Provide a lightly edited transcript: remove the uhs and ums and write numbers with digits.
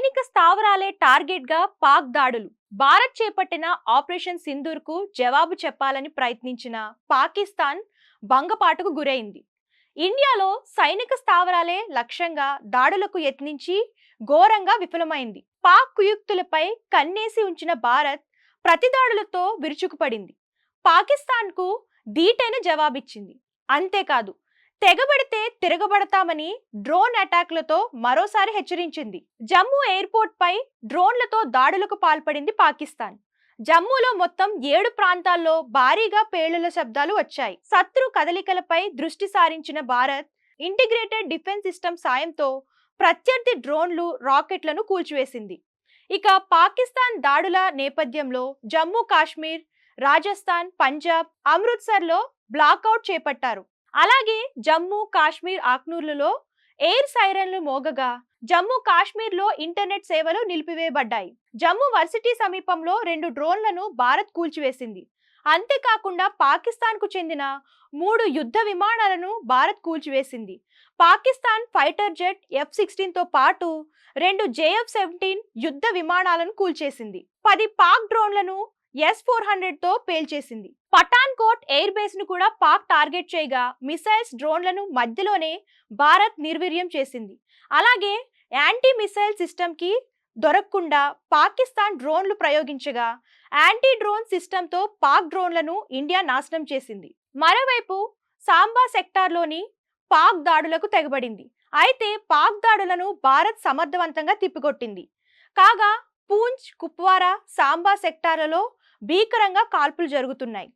సైనిక స్థావరాలే టార్గెట్ గా పాక్ దాడులు. భారత్ చేపట్టిన ఆపరేషన్ సింధూర్ కు జవాబు చెప్పాలని ప్రయత్నించిన పాకిస్తాన్ భంగపాటుకు గురైంది. ఇండియాలో సైనిక స్థావరాలే లక్ష్యంగా దాడులకు యత్నించి ఘోరంగా విఫలమైంది. పాక్ కుయుక్తులపై కన్నేసి ఉంచిన భారత్ ప్రతిదాడులతో విరుచుకుపడింది. పాకిస్తాన్ కు ధీటైన జవాబిచ్చింది. అంతేకాదు, తెగబడితే తిరగబడతామని డ్రోన్ అటాక్లతో మరోసారి హెచ్చరించింది. జమ్మూ ఎయిర్పోర్ట్ పై డ్రోన్లతో దాడులకు పాల్పడింది పాకిస్తాన్. జమ్మూలో మొత్తం 7 ప్రాంతాల్లో భారీగా పేలుళ్ల శబ్దాలు వచ్చాయి. శత్రు కదలికలపై దృష్టి సారించిన భారత్ ఇంటిగ్రేటెడ్ డిఫెన్స్ సిస్టమ్ సాయంతో ప్రత్యర్థి డ్రోన్లు, రాకెట్లను కూల్చివేసింది. ఇక పాకిస్తాన్ దాడుల నేపథ్యంలో జమ్మూ కాశ్మీర్, రాజస్థాన్, పంజాబ్, అమృత్సర్లో బ్లాకౌట్ చేపట్టారు. అలాగే జమ్మూ కాశ్మీర్ ఆక్నూర్లలో ఎయిర్ సైరన్లు మోగగా జమ్మూ కాశ్మీర్లో ఇంటర్నెట్ సేవలు నిలిపివేయబడ్డాయి. జమ్మూ వర్సిటీ సమీపంలో 2 డ్రోన్లను భారత్ కూల్చివేసింది. అంతేకాకుండా పాకిస్తాన్ కు చెందిన 3 యుద్ధ విమానాలను భారత్ కూల్చివేసింది. పాకిస్తాన్ ఫైటర్ జెట్ F-16 తో పాటు 2 JF-17 యుద్ధ విమానాలను కూల్చేసింది. 10 పాక్ డ్రోన్లను S-400 తో పేల్చేసింది. పఠాన్ కోట్ ఎయిర్ బేస్ ను కూడా పాక్ టార్గెట్ చేయగా మిసైల్స్, డ్రోన్లను మధ్యలోనే భారత్ నిర్వీర్యం చేసింది. అలాగే యాంటీ మిసైల్ సిస్టమ్ కి దొరకకుండా పాకిస్తాన్ డ్రోన్లు ప్రయోగించగా యాంటీ డ్రోన్ సిస్టమ్ తో పాక్ డ్రోన్లను ఇండియా నాశనం చేసింది. మరోవైపు సాంబా సెక్టార్లోని పాక్ దాడులకు తెగబడింది. అయితే పాక్ దాడులను భారత్ సమర్థవంతంగా తిప్పికొట్టింది. కాగా పూంచ్, కుప్వారా, సాంబా సెక్టార్లలో భీకరంగా కాల్పులు జరుగుతున్నాయి.